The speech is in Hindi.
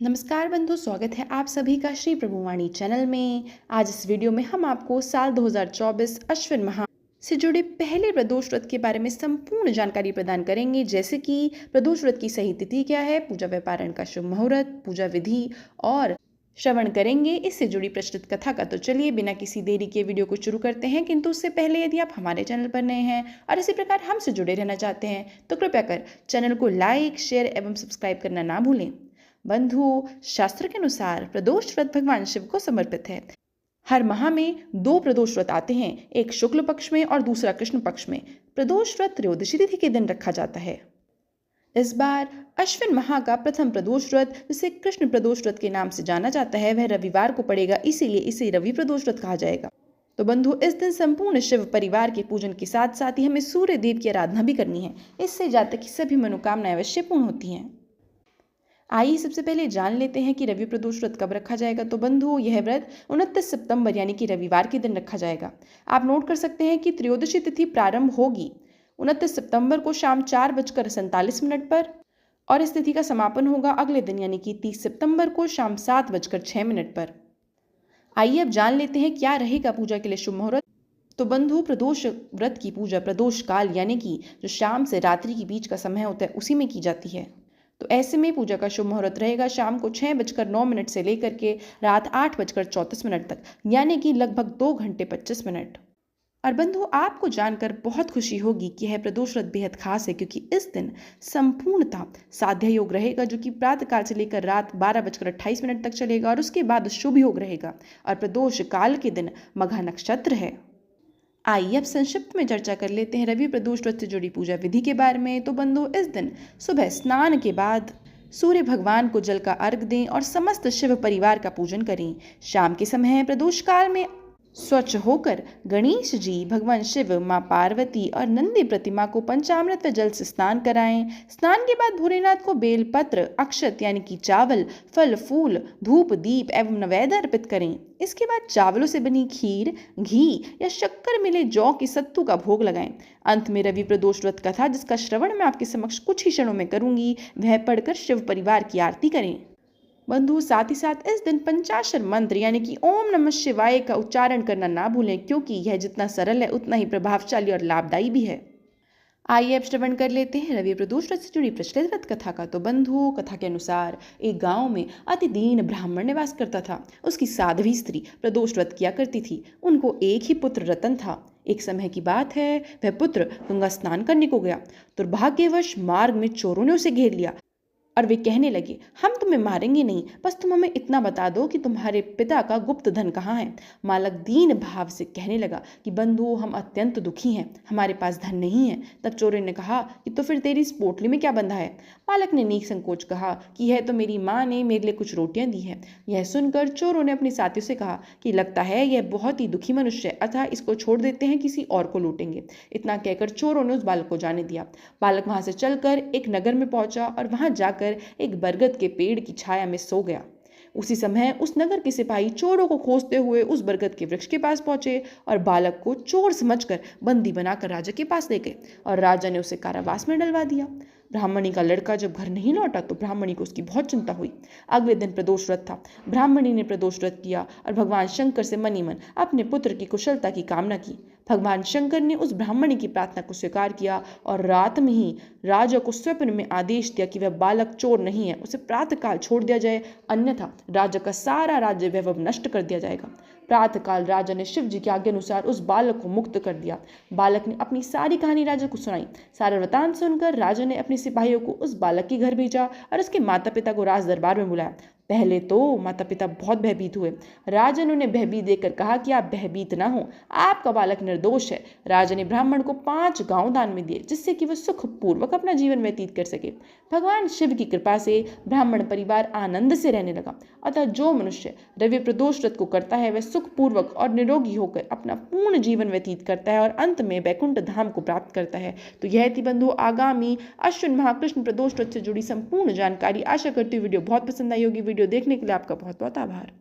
नमस्कार बंधु, स्वागत है आप सभी का श्री प्रभुवाणी चैनल में। आज इस वीडियो में हम आपको साल 2024 अश्विन माह से जुड़े पहले प्रदोष व्रत के बारे में संपूर्ण जानकारी प्रदान करेंगे, जैसे कि प्रदोष व्रत की सही तिथि क्या है, पूजा व्यापारण का शुभ मुहूर्त, पूजा विधि और श्रवण करेंगे इससे जुड़ी प्रचलित कथा का। तो चलिए बिना किसी देरी के वीडियो को शुरू करते हैं। किंतु उससे पहले यदि आप हमारे चैनल पर नए हैं और इसी प्रकार हमसे जुड़े रहना चाहते हैं तो कृपया कर चैनल को लाइक, शेयर एवं सब्सक्राइब करना ना भूलें। बंधु, शास्त्र के अनुसार प्रदोष व्रत भगवान शिव को समर्पित है। हर माह में 2 प्रदोष व्रत आते हैं, एक शुक्ल पक्ष में और दूसरा कृष्ण पक्ष में। प्रदोष व्रत त्रयोदशी तिथि के दिन रखा जाता है। इस बार अश्विन माह का प्रथम प्रदोष व्रत, जिसे कृष्ण प्रदोष व्रत के नाम से जाना जाता है, वह रविवार को पड़ेगा, इसीलिए इसे रवि प्रदोष व्रत कहा जाएगा। तो बंधु, इस दिन संपूर्ण शिव परिवार के पूजन के साथ साथ ही हमें सूर्य देव की आराधना भी करनी है। इससे जातक की सभी मनोकामनाएं अवश्य पूर्ण होती हैं। आइए सबसे पहले जान लेते हैं कि रवि प्रदोष व्रत कब रखा जाएगा। तो बंधु, यह व्रत 29 सितंबर यानी कि रविवार के दिन रखा जाएगा। आप नोट कर सकते हैं कि त्रयोदशी तिथि प्रारंभ होगी 29 सितंबर को शाम 4:47 पर और इस तिथि का समापन होगा अगले दिन यानी कि 30 सितंबर को शाम 7:06 पर। आइए अब जान लेते हैं क्या रहेगा पूजा के लिए शुभ मुहूर्त। तो बंधु, प्रदोष व्रत की पूजा प्रदोष काल यानी कि जो शाम से रात्रि के बीच का समय होता है उसी में की जाती है। तो ऐसे में पूजा का शुभ मुहूर्त रहेगा शाम को 6:09 से लेकर के रात 8:34 तक, यानी कि लगभग 2 घंटे 25 मिनट। और बंधु, आपको जानकर बहुत खुशी होगी कि यह प्रदोष व्रत बेहद खास है, क्योंकि इस दिन संपूर्णतः साध्य योग रहेगा, जो कि प्रातःकाल से लेकर रात 12:28 तक चलेगा और उसके बाद शुभ योग रहेगा। और प्रदोष काल के दिन मघा नक्षत्र है। आइए अब संक्षिप्त में चर्चा कर लेते हैं रवि प्रदोष व्रत से जुड़ी पूजा विधि के बारे में। तो बंधु, इस दिन सुबह स्नान के बाद सूर्य भगवान को जल का अर्घ दें और समस्त शिव परिवार का पूजन करें। शाम के समय प्रदोष काल में स्वच्छ होकर गणेश जी, भगवान शिव, माँ पार्वती और नंदी प्रतिमा को पंचामृत व जल से स्नान कराएं। स्नान के बाद भोलेनाथ को बेलपत्र, अक्षत यानी कि चावल, फल फूल, धूप दीप एवं नैवेद्य अर्पित करें। इसके बाद चावलों से बनी खीर, घी या शक्कर मिले जौ की सत्तू का भोग लगाएं। अंत में रवि प्रदोष व्रत कथा, जिसका श्रवण मैं आपके समक्ष कुछ ही क्षणों में करूंगी, वह पढ़कर शिव परिवार की आरती करें। बंधु, साथ ही साथ इस दिन पंचाक्षर मंत्र यानी कि ओम नमः शिवाय का उच्चारण करना ना भूलें, क्योंकि यह जितना सरल है उतना ही प्रभावशाली और लाभदायी भी है। आइए अब श्रवण कर लेते हैं रवि प्रदोष व्रत से जुड़ी प्रचलित व्रत कथा का। तो बंधु, कथा के अनुसार एक गांव में अति दीन ब्राह्मण निवास करता था। उसकी साध्वी स्त्री प्रदोष व्रत किया करती थी। उनको एक ही पुत्र रतन था। एक समय की बात है, वह पुत्र गंगा स्नान करने को गया। दुर्भाग्यवश मार्ग में चोरों ने उसे घेर लिया और वे कहने लगे, हम तुम्हें मारेंगे नहीं, बस तुम हमें इतना बता दो कि तुम्हारे पिता का गुप्त धन कहाँ है। मालक दीन भाव से कहने लगा कि बंधु, हम अत्यंत दुखी हैं, हमारे पास धन नहीं है। तब चोरों ने कहा कि तो फिर तेरी इस पोटली में क्या बंधा है। मालक ने निसंकोच कहा कि यह तो मेरी माँ ने मेरे लिए कुछ रोटियां दी है। यह सुनकर चोरों ने अपने साथियों से कहा कि लगता है यह बहुत ही दुखी मनुष्य है, अतः इसको छोड़ देते हैं, किसी और को लूटेंगे। इतना कहकर चोरों ने उस बालक को जाने दिया। बालक वहां से चलकर एक नगर में पहुंचा और वहां जाकर एक बरगद के पेड़ की छाया में सो गया। उसी समय उस नगर के सिपाही चोरों को खोजते हुए उस बरगद के वृक्ष के पास पहुंचे और बालक को चोर समझकर बंदी बनाकर राजा के पास ले गए और राजा ने उसे कारावास में डलवा दिया। ब्राह्मणी का लड़का जब घर नहीं लौटा तो ब्राह्मणी को उसकी बहुत चिंता हुई। अगले दिन प्रदोष व्रत था। ब्राह्मणी ने प्रदोष व्रत किया और भगवान शंकर से मनी मन अपने पुत्र की कुशलता की कामना की। भगवान शंकर ने उस ब्राह्मणी की प्रार्थना को स्वीकार किया और रात में ही राजा को स्वप्न में आदेश दिया कि वह बालक चोर नहीं है, उसे प्रातःकाल छोड़ दिया जाए, अन्यथा राजा का सारा राज्य वैभव नष्ट कर दिया जाएगा। प्रातःकाल राजा ने शिव जी की आज्ञा अनुसार उस बालक को मुक्त कर दिया। बालक ने अपनी सारी कहानी राजा को सुनाई। सारा वृतांत सुनकर राजा ने अपने सिपाहियों को उस बालक के घर भेजा और उसके माता पिता को राज दरबार में बुलाया। पहले तो माता पिता बहुत भयभीत हुए। राजा ने उन्हें भयभीत देखकर कहा कि आप भयभीत ना हो, आपका बालक निर्दोष है। राजा ने ब्राह्मण को 5 गांव दान में दिए, जिससे कि वह सुखपूर्वक अपना जीवन व्यतीत कर सके। भगवान शिव की कृपा से ब्राह्मण परिवार आनंद से रहने लगा। अतः जो मनुष्य रवि प्रदोष व्रत को करता है वह सुखपूर्वक और निरोगी होकर अपना पूर्ण जीवन व्यतीत करता है और अंत में वैकुंठ धाम को प्राप्त करता है। तो यह थी बंधु आगामी अश्विन माह कृष्ण प्रदोष व्रत से जुड़ी संपूर्ण जानकारी। आशा करती हूँ वीडियो बहुत पसंद आई होगी। वीडियो देखने के लिए आपका बहुत बहुत आभार।